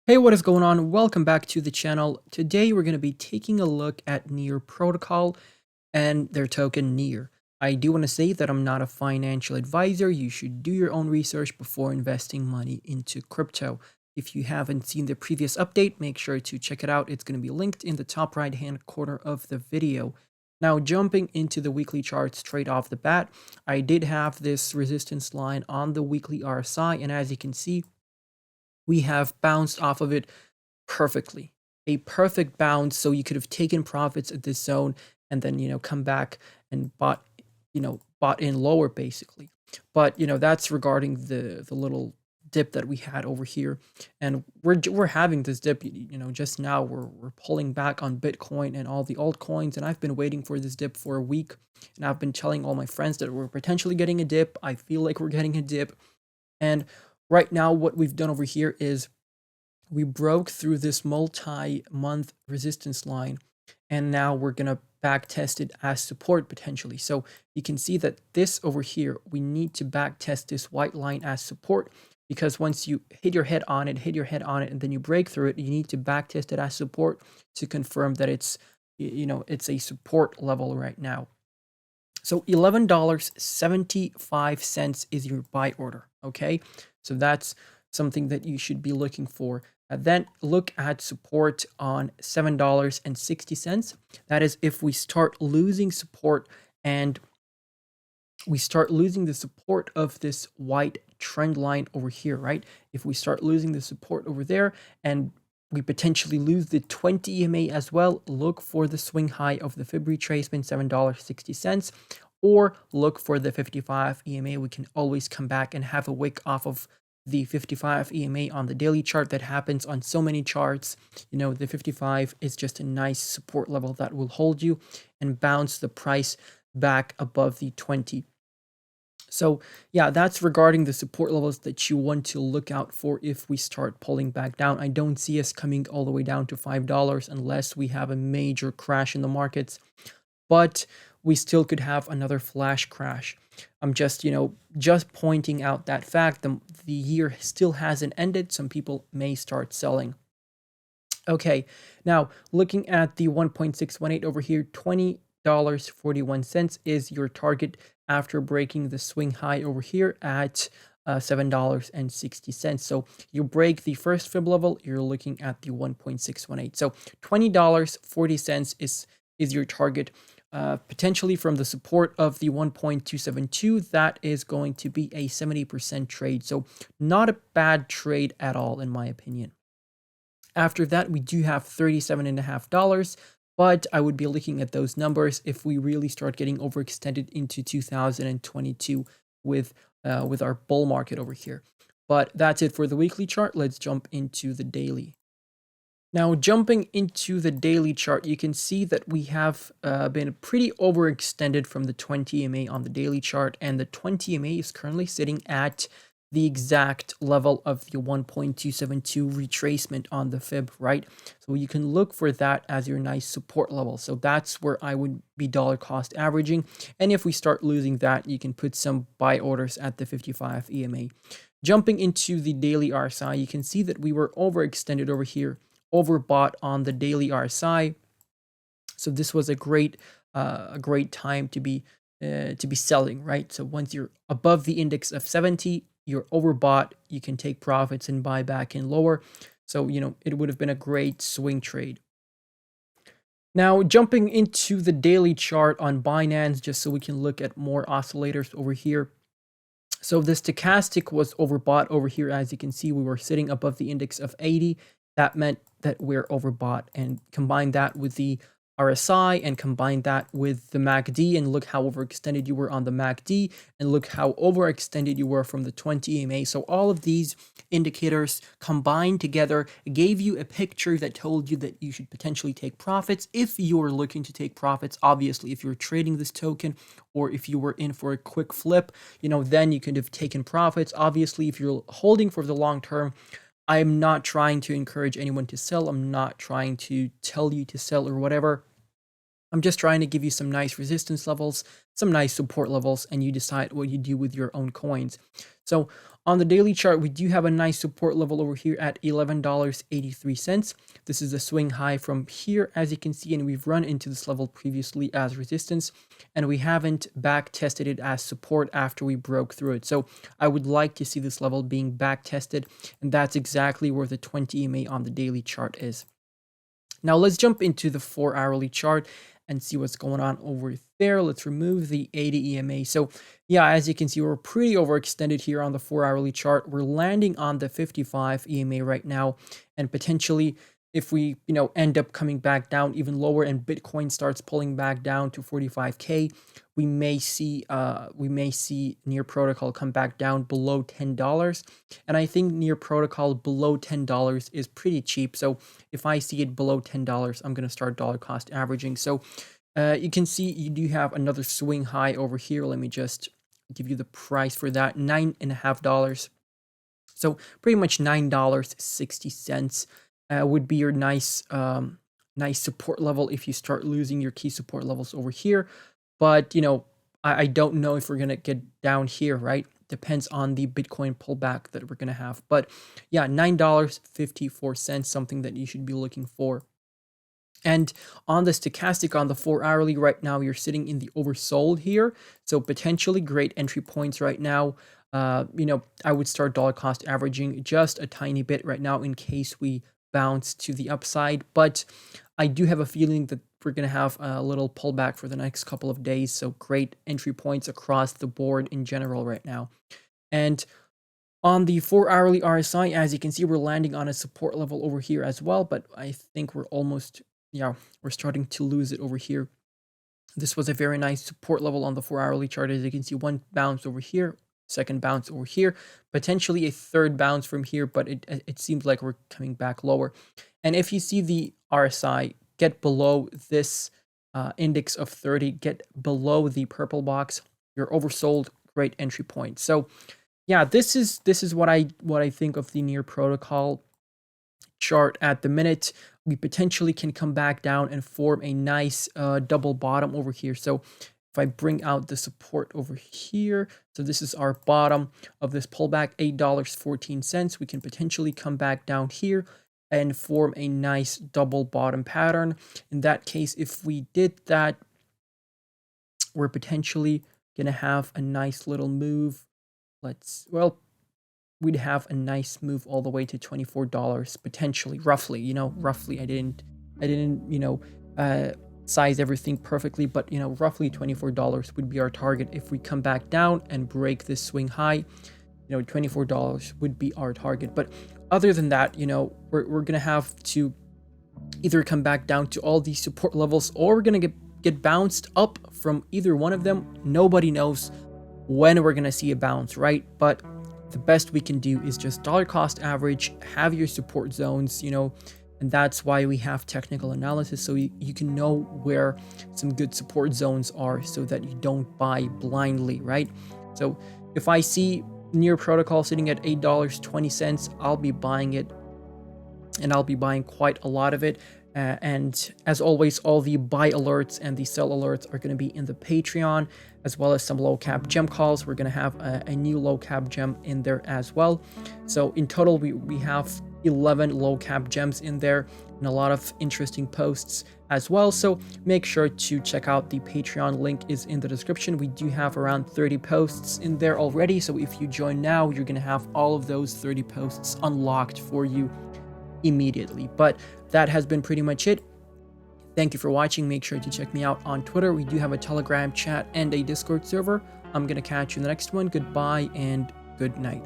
Hey, what is going on? Welcome back to the channel. Today we're going to be taking a look at Near Protocol and their token Near. I do want to say that I'm not a financial advisor. You should do your own research before investing money into crypto. If you haven't seen the previous update, make sure to check it out. It's going to be linked in the top right hand corner of the video. Now, jumping into the weekly chart straight off the bat, I did have this resistance line on the weekly RSI, and as you can see, we have bounced off of it perfectly. A perfect bounce, so you could have taken profits at this zone and then, come back and bought in lower basically. But, that's regarding the little dip that we had over here. And we're having this dip, just now we're pulling back on Bitcoin and all the altcoins, and I've been waiting for this dip for a week, and I've been telling all my friends that we're potentially getting a dip. I feel like we're getting a dip. And right now what we've done over here is we broke through this multi-month resistance line, and now we're going to back test it as support potentially. So you can see that this over here, we need to back test this white line as support, because once you hit your head on it, and then you break through it, you need to back test it as support to confirm that it's a support level right now. So $11.75 is your buy order, okay? So that's something that you should be looking for. Then look at support on $7.60. That is if we start losing support and we start losing the support of this white trend line over here, right? If we start losing the support over there and we potentially lose the 20 EMA as well, look for the swing high of the Fib retracement, $7.60, or look for the 55 EMA. We can always come back and have a wick off of the 55 EMA on the daily chart. That happens on so many charts. The 55 is just a nice support level that will hold you and bounce the price back above the 20. So yeah, that's regarding the support levels that you want to look out for if we start pulling back down. I don't see us coming all the way down to $5 unless we have a major crash in the markets, but we still could have another flash crash. I'm just pointing out that fact. The year still hasn't ended. Some people may start selling. Okay, now looking at the 1.618 over here, $20.41 is your target after breaking the swing high over here at $7.60. So you break the first fib level, you're looking at the 1.618. So $20.40 is your target. Potentially from the support of the 1.272, that is going to be a 70% trade. So not a bad trade at all, in my opinion. After that, we do have $37.50, but I would be looking at those numbers if we really start getting overextended into 2022 with our bull market over here. But that's it for the weekly chart. Let's jump into the daily. Now, jumping into the daily chart, you can see that we have been pretty overextended from the 20 EMA on the daily chart, and the 20 EMA is currently sitting at the exact level of the 1.272 retracement on the fib, right? So you can look for that as your nice support level. So that's where I would be dollar cost averaging. And if we start losing that, you can put some buy orders at the 55 EMA. Jumping into the daily RSI, you can see that we were overextended over here, overbought on the daily RSI. So this was a great time to be selling, right? So once you're above the index of 70, you're overbought, you can take profits and buy back in lower. So, it would have been a great swing trade. Now, jumping into the daily chart on Binance, just so we can look at more oscillators over here. So the stochastic was overbought over here. As you can see, we were sitting above the index of 80. That meant that we're overbought, and combine that with the RSI and combine that with the MACD, and look how overextended you were on the MACD, and look how overextended you were from the 20 EMA. So all of these indicators combined together gave you a picture that told you that you should potentially take profits if you're looking to take profits. Obviously, if you're trading this token or if you were in for a quick flip, then you could have taken profits. Obviously, if you're holding for the long term, I'm not trying to encourage anyone to sell. I'm not trying to tell you to sell or whatever. I'm just trying to give you some nice resistance levels, some nice support levels, and you decide what you do with your own coins. So on the daily chart, we do have a nice support level over here at $11.83. This is a swing high from here, as you can see, and we've run into this level previously as resistance, and we haven't back tested it as support after we broke through it. So I would like to see this level being back tested, and that's exactly where the 20 EMA on the daily chart is. Now let's jump into the 4-hourly chart and see what's going on over there. Let's remove the 80 EMA. So yeah, as you can see, we're pretty overextended here on the 4-hourly chart. We're landing on the 55 EMA right now, and potentially if we, end up coming back down even lower and Bitcoin starts pulling back down to 45K, we may see Near Protocol come back down below $10. And I think Near Protocol below $10 is pretty cheap. So if I see it below $10, I'm going to start dollar cost averaging. So you can see you do have another swing high over here. Let me just give you the price for that, $9.50. So pretty much $9.60 would be your nice support level if you start losing your key support levels over here. But I don't know if we're gonna get down here, right? Depends on the Bitcoin pullback that we're gonna have. But yeah, $9.54, something that you should be looking for. And on the stochastic, on the 4-hourly, right now you're sitting in the oversold here, so potentially great entry points right now. I would start dollar cost averaging just a tiny bit right now in case we bounce to the upside, but I do have a feeling that we're going to have a little pullback for the next couple of days. So great entry points across the board in general right now. And on the 4-hourly RSI, as you can see, we're landing on a support level over here as well, but I think we're almost, we're starting to lose it over here. This was a very nice support level on the 4-hourly chart. As you can see, one bounce over here, second bounce over here, potentially a third bounce from here, but it seems like we're coming back lower. And if you see the RSI get below this index of 30, get below the purple box, you're oversold, great entry point. So yeah, this is what I think of the Near Protocol chart at the minute. We potentially can come back down and form a nice double bottom over here. So if I bring out the support over here, so this is our bottom of this pullback, $8.14. We can potentially come back down here and form a nice double bottom pattern. In that case, if we did that, we're potentially going to have a nice little move. We'd have a nice move all the way to $24 potentially, roughly. Roughly. I didn't size everything perfectly, but roughly $24 would be our target if we come back down and break this swing high. $24 would be our target. But other than that, we're gonna have to either come back down to all these support levels, or we're gonna get bounced up from either one of them. Nobody knows when we're gonna see a bounce, right? But the best we can do is just dollar cost average, have your support zones, and that's why we have technical analysis, so you can know where some good support zones are so that you don't buy blindly, right? So if I see Near Protocol sitting at $8.20, I'll be buying it, and I'll be buying quite a lot of it. And as always, all the buy alerts and the sell alerts are going to be in the Patreon, as well as some low cap gem calls. We're going to have a new low cap gem in there as well. So in total, we have 11 low cap gems in there, and a lot of interesting posts as well. So make sure to check out the Patreon. Link is in the description. We do have around 30 posts in there already. So if you join now, you're going to have all of those 30 posts unlocked for you immediately. But that has been pretty much it. Thank you for watching. Make sure to check me out on Twitter. We do have a Telegram chat and a Discord server. I'm going to catch you in the next one. Goodbye and good night.